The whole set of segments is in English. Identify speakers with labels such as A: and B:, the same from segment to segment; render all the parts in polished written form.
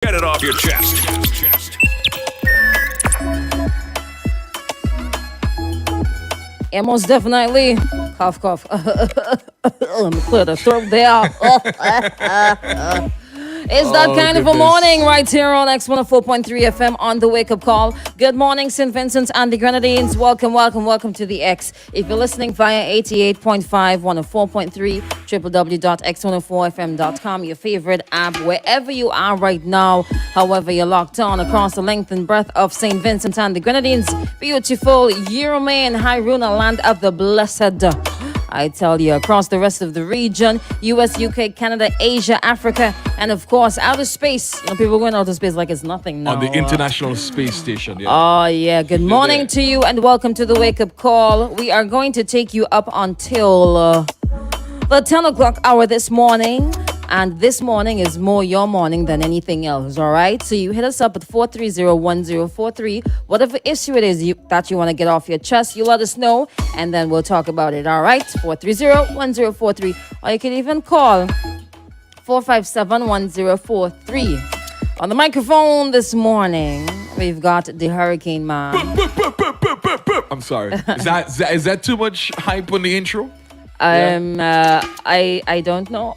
A: Get it off your chest.
B: Yeah, most definitely. Cough, cough. Let me clear the throat there. It's that kind of a morning right here on X104.3 FM on the Wake Up Call. Good morning, St. Vincent and the Grenadines. Welcome to the X. If you're listening via 88.5, 104.3, www.x104fm.com, your favorite app, wherever you are right now, however you're locked on across the length and breadth of St. Vincent and the Grenadines, beautiful Euromain, Hairuna, land of the blessed. I tell you, across the rest of the region, US, UK, Canada, Asia, Africa, and of course, outer space. You know, people going outer space like it's nothing now.
C: On the International Space Station, yeah.
B: Oh, yeah. Good morning to you and welcome to the Wake Up Call. We are going to take you up until the 10 o'clock hour this morning. And this morning is more your morning than anything else, all right? So you hit us up at 430-1043. Whatever issue it is that you want to get off your chest, you let us know, and then we'll talk about it, all right? 430-1043. Or you can even call 457-1043. On the microphone this morning, we've got the Hurricane Man.
C: I'm sorry. Is that too much hype on the intro?
B: I don't know.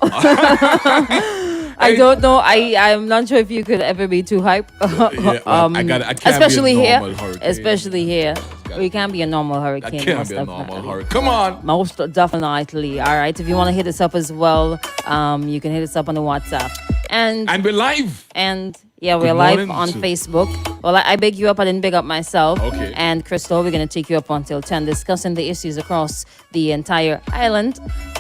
B: I don't know. I'm not sure if you could ever be too hype.
C: I can't
B: especially
C: be a
B: here.
C: normal hurricane.
B: Especially here. We can't be a normal
C: I
B: hurricane.
C: can't be a normal hurricane. Come on.
B: Most definitely. All right. If you want to hit us up as well, you can hit us up on the WhatsApp. And
C: we're live.
B: And yeah, we're
C: Good
B: live
C: morning
B: on
C: to-
B: Facebook. Well, I big you up. I didn't big up myself.
C: Okay.
B: And Crystal, we're going to take you up until 10, discussing the issues across the entire island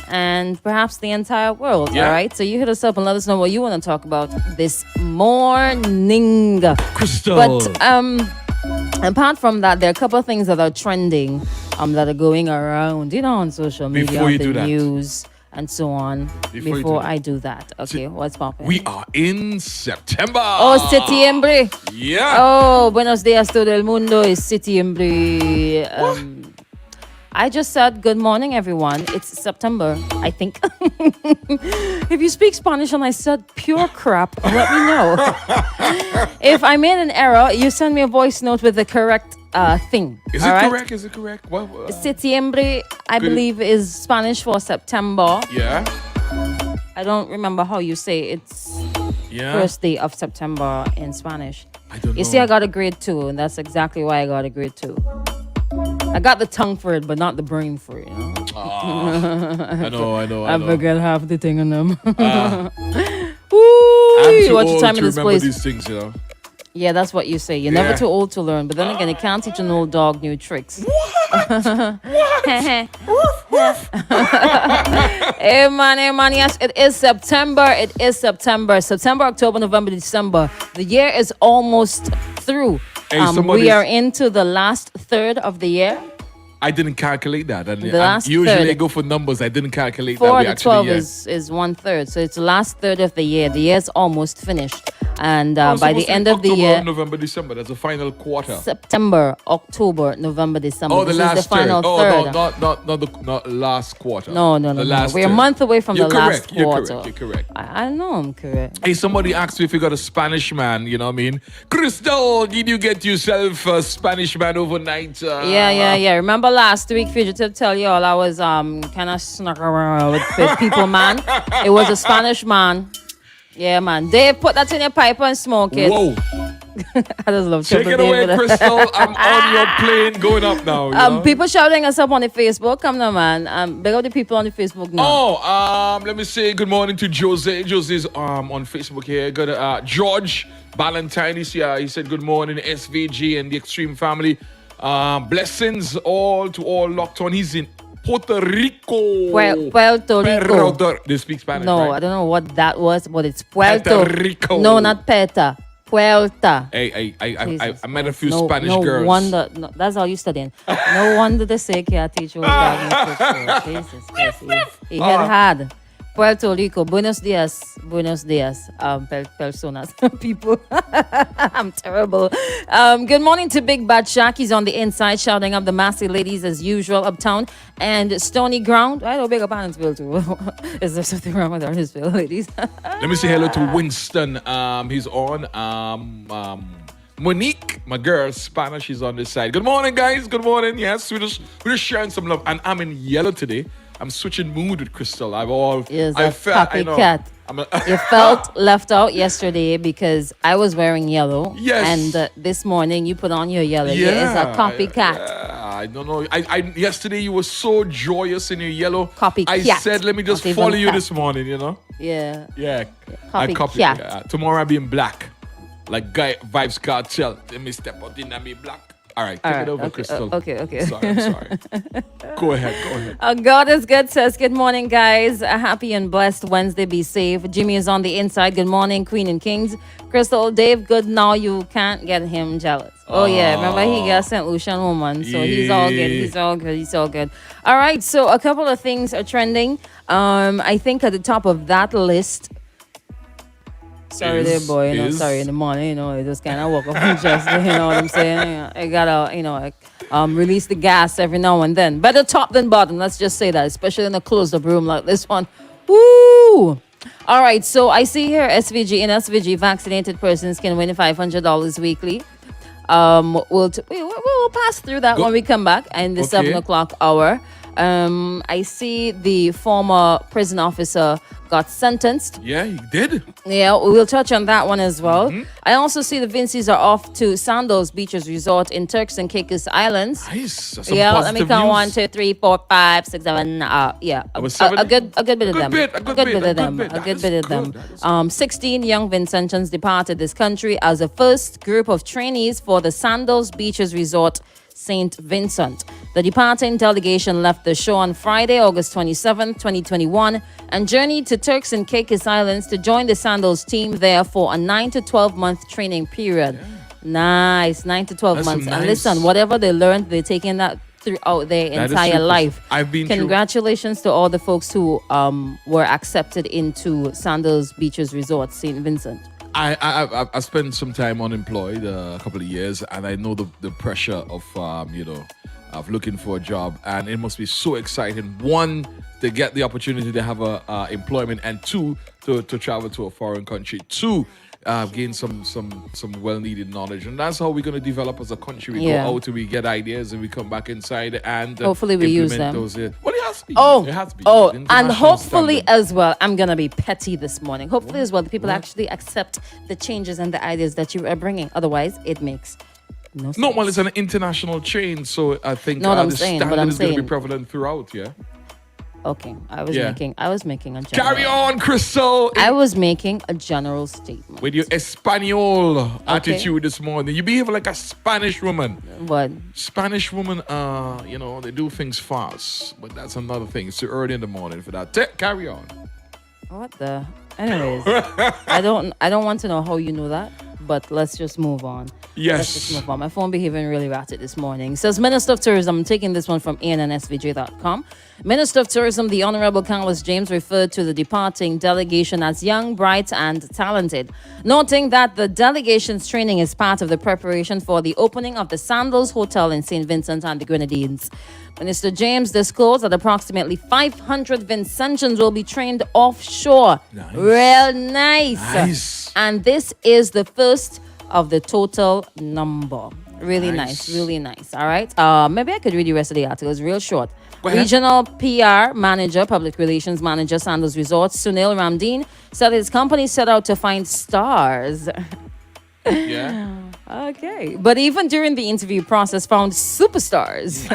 B: and perhaps the entire world.
C: Yeah.
B: All right. So you hit us up and let us know what you want to talk about this morning.
C: Crystal.
B: But apart from that, there are a couple of things that are trending that are going around, on social media,
C: Before you
B: the
C: do that.
B: news, and so on.
C: Before you do
B: Before
C: that.
B: I do that. Okay, what's popping?
C: We are in September.
B: Oh, septiembre.
C: Yeah.
B: Oh, buenos dias todo el mundo. It's septiembre. I just said good morning, everyone. It's September, I think. If you speak Spanish and I said pure crap, let me know. If I made an error, you send me a voice note with the correct thing.
C: Is
B: all
C: it
B: right?
C: correct? Is it correct? What?
B: Septiembre, I
C: Good.
B: believe, is Spanish for September.
C: Yeah.
B: I don't remember how you say it's
C: Yeah.
B: first day of September in Spanish.
C: I don't know.
B: You see, I got a grade 2, and that's exactly why I got a grade 2. I got the tongue for it, but not the brain for it.
C: I know.
B: I forget half the thing on them.
C: I'm
B: Ooh,
C: too
B: watch the
C: old
B: time
C: to
B: in this
C: remember
B: place.
C: these things,
B: Yeah, that's what you say. You're never
C: Yeah.
B: too old to learn, but then again, you can't teach an old dog new tricks. Hey man, yes, it is September. September, October, November, December. The year is almost through.
C: Hey,
B: We
C: somebody's-
B: are into the last third of the year.
C: I didn't calculate that. And
B: last
C: usually
B: third.
C: I go for numbers. I didn't calculate
B: 4
C: that.
B: to
C: We actually,
B: 12
C: yeah.
B: is 1/3. So it's the last third of the year. The year's almost finished. And by the end of the
C: October,
B: year,
C: November, December. That's the final quarter.
B: September, October, November, December.
C: Oh, the
B: this
C: last
B: is the final
C: third. Oh,
B: third.
C: not last quarter.
B: No.
C: The last
B: We're a
C: third.
B: month away from
C: You're
B: the
C: correct.
B: last quarter.
C: You're correct.
B: I know I'm correct.
C: Hey, somebody asked me if you got a Spanish man, you know what I mean? Crystal, did you get yourself a Spanish man overnight?
B: Yeah. Remember last week, Fugitive tell you all I was kind of snuck around with people, man. It was a Spanish man. Yeah, man. Dave, put that in your pipe and smoke it.
C: Whoa.
B: I just love
C: Take
B: Triple
C: it away,
B: Dave.
C: Crystal. I'm on your plane going up now. You know?
B: People shouting us up on the Facebook. Come now, man. Big up the people on the Facebook now.
C: Oh, let me say good morning to Jose. Jose's on Facebook here. Got George Valentine is here. He said good morning, SVG and the Extreme family. Blessings all to all locked on. He's in Puerto Rico.
B: Puerto Rico.
C: They speak Spanish,
B: No,
C: right?
B: I don't know what that was, but it's Puerto
C: Puerto Rico.
B: No, not Peta. Puerta.
C: Hey, I
B: Jesus
C: met a
B: Christ.
C: few Spanish
B: no
C: girls.
B: Wonder, no, that's all you studying. No wonder they say can't teach you what God Jesus Christ. He had Puerto Rico. Buenos dias. Buenos dias. Personas. People. I'm terrible. Good morning to Big Bad Shaq. He's on the inside shouting up the massy ladies as usual uptown and Stony Ground. I know big up Huntsville too. Is there something wrong with Huntsville ladies?
C: Let me say hello to Winston. He's on. Monique, my girl, Spanish, is on this side. Good morning, guys. Good morning. Yes, we're just sharing some love. And I'm in yellow today. I'm switching mood with Crystal.
B: Yes,
C: I felt,
B: copycat. You felt left out yesterday because I was wearing yellow.
C: Yes.
B: And this morning you put on your yellow.
C: Yeah.
B: It's a copycat.
C: I don't know. Yesterday you were so joyous in your yellow.
B: Copycat.
C: I said, let me just
B: Not
C: follow
B: even
C: you
B: cat.
C: this morning, you know?
B: Yeah.
C: Yeah.
B: Copycat.
C: Tomorrow I'll be in black. Like Guy Vibes Cartel. Let me step out in and be black. All right, take it over, Crystal.
B: Okay.
C: I'm sorry. Go ahead.
B: God is good, says. Good morning, guys. A happy and blessed Wednesday. Be safe. Jimmy is on the inside. Good morning, Queen and Kings. Crystal, Dave, good now. You can't get him jealous. Oh, yeah. Remember, he got St. Lucian woman. So he's all good. He's all good. All right. So a couple of things are trending. I think at the top of that list. Sorry there, boy. Sorry in the morning, I just kind of woke up and just, you know what I'm saying? I gotta, release the gas every now and then. Better top than bottom, let's just say that, especially in a closed-up room like this one. Woo! All right, so I see here SVG, vaccinated persons can win $500 weekly. We'll pass through that when we come back in the 7 o'clock hour. I see the former prison officer got sentenced.
C: Yeah, he did.
B: Yeah, we'll touch on that one as well. I also see the Vincies are off to Sandals Beaches Resort in Turks and Caicos Islands.
C: Nice.
B: Yeah, let me count 1, 2, 3, 4, 5, 6, 7. Yeah, a good bit of them. A good bit of them. 16 young Vincentians departed this country as a first group of trainees for the Sandals Beaches Resort St. Vincent. The departing delegation left the show on Friday, August 27, 2021, and journeyed to Turks and Caicos Islands to join the Sandals team there for a 9 to 12 month training period. Yeah. Nice, 9 to 12 months. Nice. And listen, whatever they learned, they're taking that throughout their entire life. Congratulations to all the folks who were accepted into Sandals Beaches Resort, St. Vincent.
C: I spent some time unemployed a couple of years, and I know the pressure of of looking for a job, and it must be so exciting. One, to get the opportunity to have a employment, and two, to travel to a foreign country. Two, gain some well-needed knowledge, and that's how we're going to develop as a country. We go out and we get ideas, and we come back inside and
B: hopefully we use them.
C: Those, well, it has to be.
B: It has to be. And hopefully standard. As well, I'm going to be petty this morning. Hopefully as well, the people actually accept the changes and the ideas that you are bringing. Otherwise, it makes no sense.
C: No, well, it's an international chain, so I think the standard is going to be prevalent throughout. Yeah.
B: Okay, I was making a general.
C: Carry on, Crystal.
B: I was making a general statement.
C: With your Espanol attitude this morning. You behave like a Spanish woman.
B: What?
C: Spanish woman, they do things fast. But that's another thing. It's too early in the morning for that. Carry on.
B: What the? Anyways, I don't want to know how you know that. But let's just move on.
C: Yes.
B: Let's just move on. My phone behaving really ratted this morning. Says Minister of Tourism, I'm taking this one from ANNSVJ.com. Minister of Tourism, the Honorable Carlos James, referred to the departing delegation as young, bright, and talented, noting that the delegation's training is part of the preparation for the opening of the Sandals Hotel in St. Vincent and the Grenadines. Minister James disclosed that approximately 500 Vincentians will be trained offshore.
C: Nice.
B: Real nice. And this is the first of the total number. Really nice. All right. Maybe I could read the rest of the article. It's real short. Regional PR manager, public relations manager, Sandals Resorts, Sunil Ramdeen, said his company set out to find stars.
C: Yeah.
B: Okay. But even during the interview process, found superstars.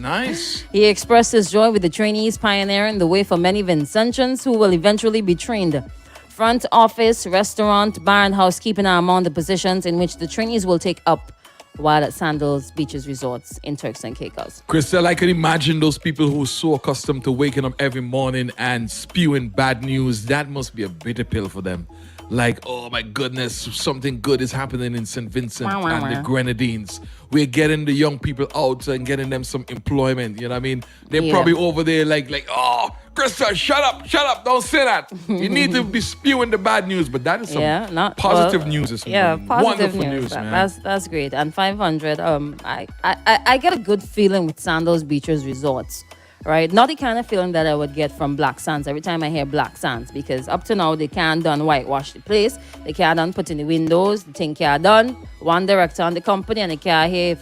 C: Nice.
B: He expressed his joy with the trainees pioneering the way for many Vincentians who will eventually be trained. Front office, restaurant, bar, and housekeeping are among the positions in which the trainees will take up while at Sandals Beaches Resorts in Turks and Caicos.
C: Crystal, I can imagine those people who are so accustomed to waking up every morning and spewing bad news. That must be a bitter pill for them. like, oh my goodness, something good is happening in St. Vincent
B: Wow, wow,
C: and the
B: wow.
C: Grenadines. We're getting the young people out and getting them some employment. You know what I mean? They're
B: Yeah.
C: probably over there like, oh, Krista, shut up, don't say that. You need to be spewing the bad news, but that is some positive news. Is some
B: Positive
C: wonderful news,
B: That-
C: man.
B: That's great. And 500. I get a good feeling with Sandals Beaches Resorts. Right, not the kind of feeling that I would get from Black Sands every time I hear Black Sands, because up to now they can't done whitewash the place, they can't done put in the windows, the thing can't done. One director on the company and they can't hear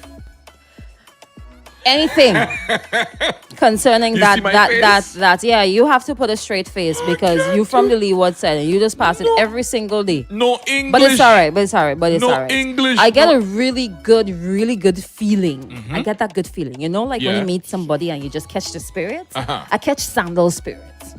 B: anything concerning
C: You
B: that
C: see my
B: that,
C: face?
B: that that yeah, you have to put a straight face because you from the leeward side and you just pass it every single day.
C: No English.
B: But it's all right. But it's all
C: No
B: right.
C: English,
B: I get
C: no-
B: a really good feeling. I get that good feeling. You know, like when
C: Yeah.
B: you meet somebody and you just catch the spirits.
C: Uh-huh.
B: I catch Sandal spirits.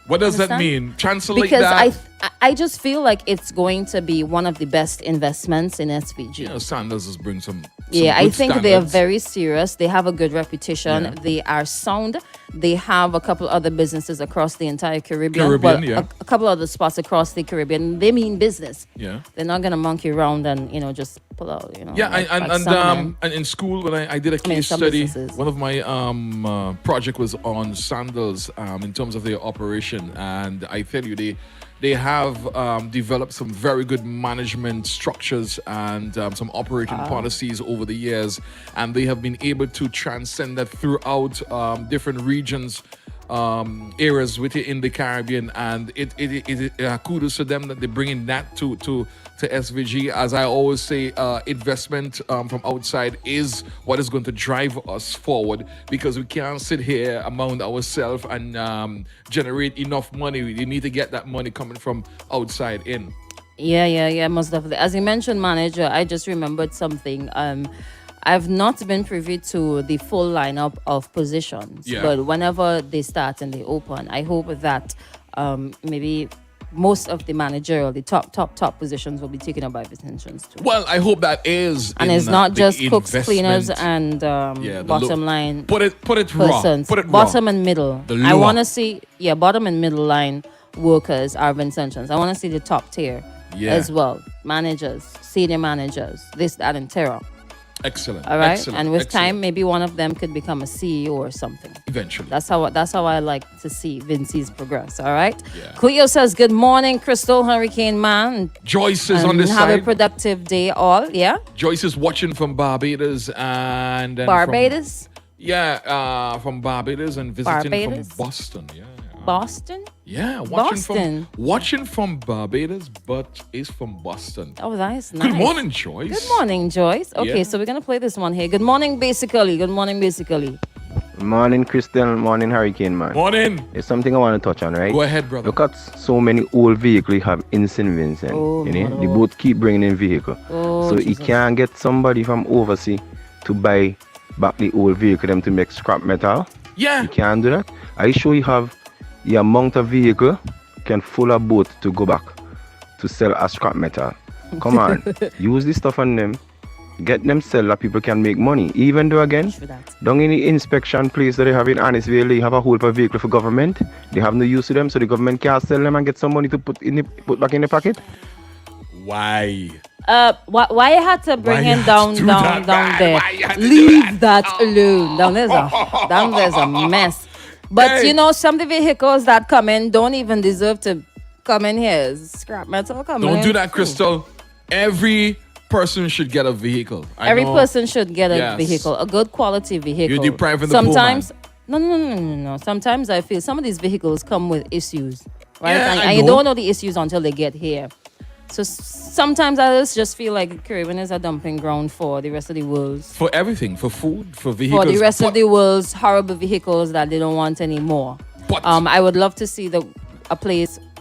C: What does that
B: Understand?
C: mean? Translate
B: Because
C: that.
B: I just feel like it's going to be one of the best investments in SVG.
C: You know, Sanders has bring some
B: Yeah, I
C: good
B: think they are
C: standards.
B: very serious. They have a good reputation.
C: Yeah.
B: They are sound. They have a couple other businesses across the entire Caribbean.
C: Caribbean, yeah.
B: a couple other spots across the Caribbean. They mean business.
C: Yeah.
B: They're not gonna monkey around and just pull out.
C: Yeah,
B: like
C: and
B: some men.
C: and in school when I did a case
B: some
C: study,
B: businesses.
C: one of my project was on Sandals in terms of their operation, and I tell you they have developed some very good management structures and some operating policies over the years, and they have been able to transcend that throughout different regions. Areas within the Caribbean, and it kudos to them that they're bringing that to SVG. As I always say, investment from outside is what is going to drive us forward, because we can't sit here among ourselves and generate enough money. We need to get that money coming from outside in.
B: Yeah, most definitely. As you mentioned, manager, I just remembered something. I've not been privy to the full lineup of positions,
C: Yeah.
B: but whenever they start and they open, I hope that maybe most of the managerial, the top positions will be taken up by Vincentians too.
C: Well, I hope that is,
B: And
C: in,
B: it's not
C: the
B: just cooks, cleaners,
C: investment.
B: and
C: Yeah, the
B: bottom
C: look.
B: line
C: Put it raw.
B: persons.
C: Put it raw.
B: Bottom and middle.
C: The
B: I
C: lower.
B: want to see, bottom and middle line workers are Vincentians. I want to see the top tier
C: Yeah.
B: as well. Managers, senior managers, this, that, and terror.
C: Excellent.
B: All right.
C: Excellent,
B: And with
C: excellent.
B: time, maybe one of them could become a CEO or something.
C: Eventually.
B: That's how I like to see Vincey's progress. All right.
C: Yeah.
B: Cleo says, "Good morning, Crystal Hurricane Man."
C: Joyce is
B: And
C: on this
B: have a
C: side.
B: productive day, all. Yeah.
C: Joyce is watching from Barbados and then
B: Barbados,
C: from Barbados and visiting
B: Barbados?
C: from Boston. Yeah.
B: Boston.
C: Yeah,
B: Boston.
C: watching from Barbados, but is from Boston.
B: Oh, that's nice.
C: Good morning, Joyce.
B: Good morning, Joyce. Okay,
C: Yeah.
B: so we're gonna play this one here. Good morning, basically. Good morning, basically.
A: Morning, Crystal. Morning, Hurricane Man.
C: Morning.
A: There's something I want to touch on, right?
C: Go ahead, brother.
A: Look at so many old vehicles you have in St. Vincent.
B: Oh,
A: you know,
B: no.
A: they both keep bringing in vehicle.
B: Oh,
A: so
B: Jesus.
A: you can't get somebody from overseas to buy back the old vehicle them to make scrap metal.
C: Yeah.
A: You can't do that. Are you sure you have the amount of vehicle can full a boat to go back to sell as scrap metal? Come on, use this stuff on them. Get them sell that people can make money. Even though again,
B: For that.
A: down in the inspection place that they have in Annisville, they have a whole of vehicle for government. They have no use to them, so the government can't sell them and get some money to put back in the pocket.
C: Why?
B: Why you had to bring
C: Why you
B: him
C: had
B: down,
C: to do
B: down,
C: that,
B: down
C: man?
B: there?
C: Why you had to do
B: Leave
C: that?
B: that alone. Down there's a mess. But
C: Hey.
B: you know, some of the vehicles that come in don't even deserve to come in here. Scrap metal coming in.
C: Don't do that,
B: too.
C: Crystal. Every person should get a vehicle. I
B: Every
C: know-
B: person should get a
C: Yes.
B: vehicle, a good quality vehicle.
C: You're depriving the poor man.
B: Sometimes, no. Sometimes I feel some of these vehicles come with issues, right?
C: Yeah,
B: and
C: I
B: and you
C: know.
B: don't know the issues until they get here. So sometimes I just feel like Caribbean is a dumping ground for the rest of the world.
C: For everything, for food, for vehicles.
B: For the rest of
C: But-
B: the world's horrible vehicles that they don't want anymore.
C: But-
B: I would love to see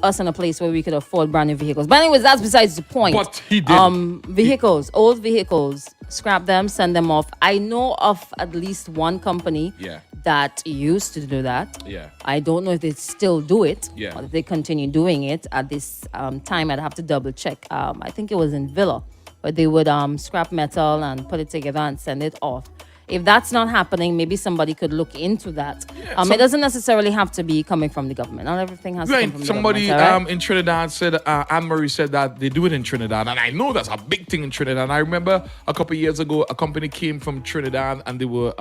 B: us in a place where we could afford brand new vehicles. But anyways, that's besides the point.
C: But he did.
B: Vehicles, old vehicles, scrap them, send them off. I know of at least one company
C: Yeah.
B: that used to do that.
C: Yeah.
B: I don't know if they still do it.
C: Yeah.
B: Or if they continue doing it at this time. I'd have to double check. I think it was in Villa, where they would scrap metal and put it together and send it off. if that's not happening, maybe somebody could look into that. It doesn't necessarily have to be coming from the government. Not everything has to come
C: Right.
B: from the
C: Somebody
B: government. All right?
C: in Trinidad said, Anne-Marie said that they do it in Trinidad. And I know that's a big thing in Trinidad. And I remember a couple of years ago, a company came from Trinidad and they were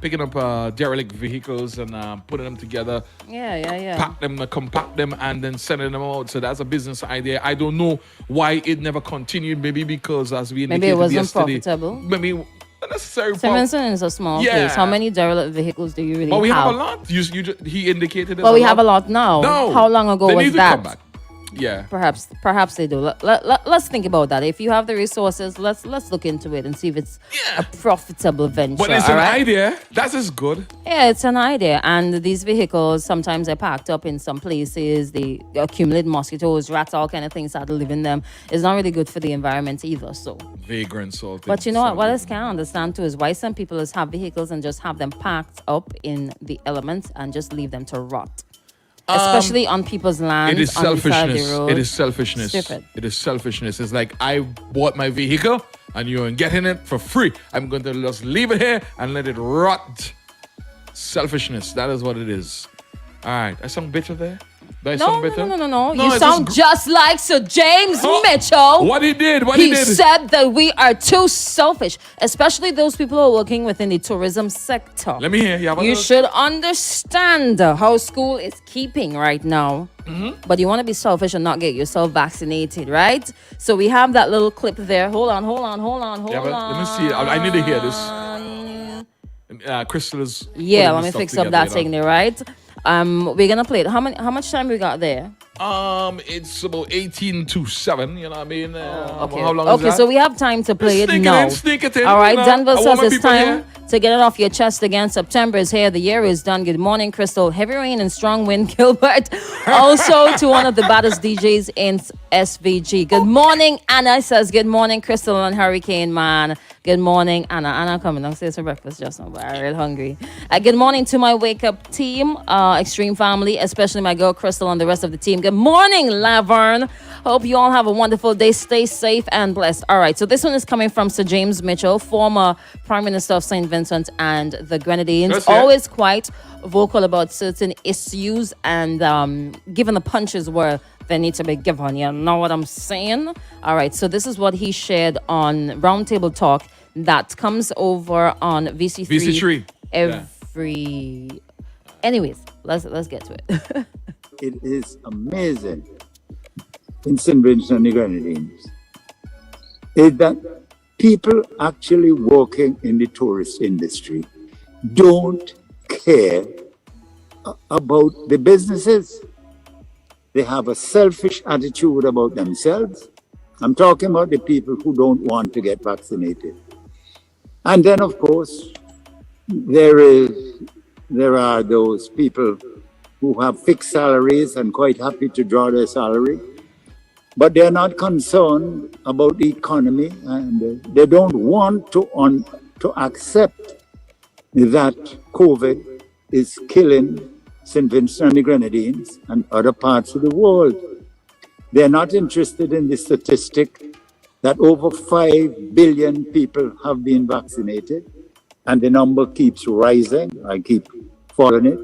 C: picking up derelict vehicles and putting them together,
B: Yeah.
C: pack them, compact them, and then sending them out. So that's a business idea. I don't know why it never continued. Maybe because, as we indicated
B: Maybe it wasn't
C: yesterday,
B: profitable.
C: maybe not necessarily.
B: Stevenson is a small
C: Yeah.
B: place. How many derelict vehicles do you really
C: But we have
B: have?
C: a lot. He indicated.
B: Well, we have a lot now.
C: No.
B: How long ago
C: they
B: was
C: need to
B: that?
C: come back. Yeah.
B: Perhaps they do. Let's think about that. If you have the resources, let's look into it and see if it's a profitable venture.
C: But it's
B: all
C: an
B: right?
C: idea. That is good.
B: Yeah, it's an idea. And these vehicles, sometimes they're packed up in some places. They accumulate mosquitoes, rats, all kind of things that live in them. It's not really good for the environment either. So,
C: Vagrants or
B: but you know what else can't understand too is why some people just have vehicles and just have them packed up in the elements and just leave them to rot. Especially on people's lands.
C: It is
B: on the side of the
C: selfishness.
B: road.
C: It is selfishness.
B: Stupid.
C: It is selfishness. It's like I bought my vehicle and you're getting it for free. I'm going to just leave it here and let it rot. Selfishness. That is what it is. All right. I sound bitter there? Did I sound bitter?
B: No. You
C: it's
B: sound just like Sir James
C: Oh,
B: Mitchell.
C: What he did. What
B: He
C: he did.
B: said that we are too selfish, especially those people who are working within the tourism sector.
C: Let me hear. You have a
B: You
C: little-
B: should understand how school is keeping right now. But you want to be selfish and not get yourself vaccinated, right? So we have that little clip there. Hold on.
C: Yeah, but let me see. I need to hear this. Crystal is.
B: Yeah,
C: putting
B: let
C: this
B: me
C: stuff
B: fix up
C: together,
B: that thing there, right? We're gonna play it. How much time we got there?
C: It's about 18 to 7. You know what I mean?
B: Okay.
C: How long is
B: Okay,
C: that?
B: so we have time to play it
C: Sneak it
B: now.
C: in, sneak it in,
B: All right,
C: you know.
B: Denver
C: I want
B: says
C: my
B: it's
C: people
B: time
C: here.
B: to get it off your chest again. September is here. The year is done. Good morning, Crystal. Heavy rain and strong wind, Gilbert. Also to one of the baddest DJs in SVG. Good morning, Anna says good morning, Crystal and Hurricane Man. Good morning, Anna. Anna coming downstairs for breakfast just now, but I'm real hungry. Good morning to my wake up team, Extreme Family, especially my girl Crystal and the rest of the team. Good morning, Laverne. Hope you all have a wonderful day. Stay safe and blessed. All right, so this one is coming from Sir James Mitchell, former Prime Minister of St. Vincent and the Grenadines.
C: Yes, yeah.
B: Always quite vocal about certain issues and giving the punches where they need to be given. You know what I'm saying? All right, so this is what he shared on Roundtable Talk that comes over on VC3.
C: VC3.
B: Every. Anyways, let's get to it.
D: It is amazing in St. Vincent and the Grenadines is that people actually working in the tourist industry don't care about the businesses. They have a selfish attitude about themselves. I'm talking about the people who don't want to get vaccinated. And then, of course, there are those people who have fixed salaries and quite happy to draw their salary, but they're not concerned about the economy, and they don't want to accept that COVID is killing St. Vincent and the Grenadines and other parts of the world. They're not interested in the statistic that over 5 billion people have been vaccinated, and the number keeps rising. I keep following it.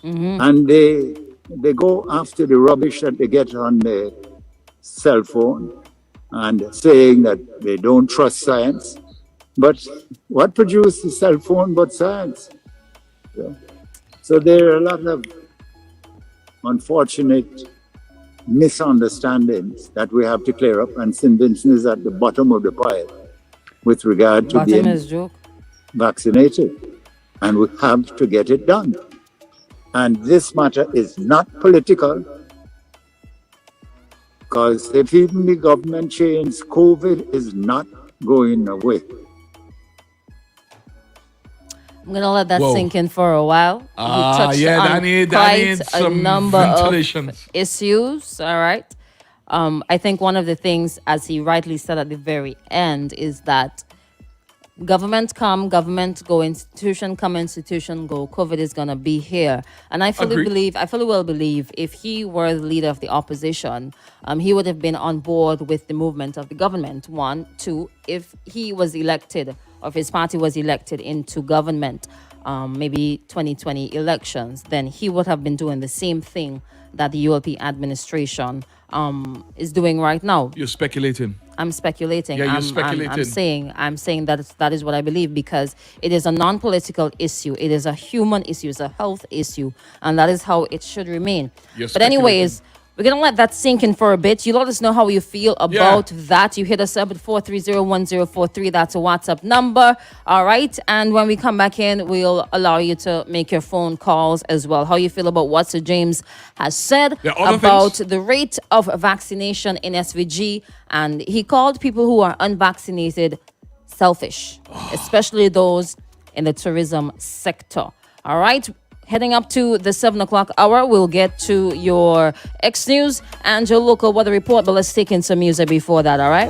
D: And they go after the rubbish that they get on their cell phone and saying that they don't trust science. But what produced the cell phone but science? So there are a lot of unfortunate misunderstandings that we have to clear up, and St. Vincent is at the bottom of the pile with regard to
B: Bottom
D: being
B: is joke.
D: vaccinated, and we have to get it done. And this matter is not political, because if even the government changes, COVID is not going away.
B: I'm gonna let that
C: Whoa.
B: sink in for a while. He touched
C: yeah,
B: on
C: that need
B: quite a
C: some
B: number
C: ventilation.
B: of issues. All right. I think one of the things, as he rightly said at the very end, is that government come, government go, institution come, institution go. COVID is gonna be here, and I fully
C: Agreed.
B: believe, I fully well believe, if he were the leader of the opposition, he would have been on board with the movement of the government. One, two, if he was elected or if his party was elected into government, maybe 2020 elections, then he would have been doing the same thing that the ULP administration is doing right now.
C: You're speculating.
B: I'm speculating.
C: Yeah, you're
B: I'm
C: speculating.
B: I'm saying that is what I believe, because it is a non-political issue. It is a human issue. It's a health issue, and that is how it should remain.
C: You're
B: But anyways, we're gonna let that sink in for a bit. You let us know how you feel about that. You hit us up at 430-1043. That's a WhatsApp number. All right. And when we come back in, we'll allow you to make your phone calls as well. How you feel about what Sir James has said
C: There are other
B: about
C: things.
B: the rate of vaccination in SVG, and he called people who are unvaccinated selfish, especially those in the tourism sector. All right. Heading up to the 7 o'clock hour, we'll get to your X News and your local weather report, but let's take in some music before that, all right?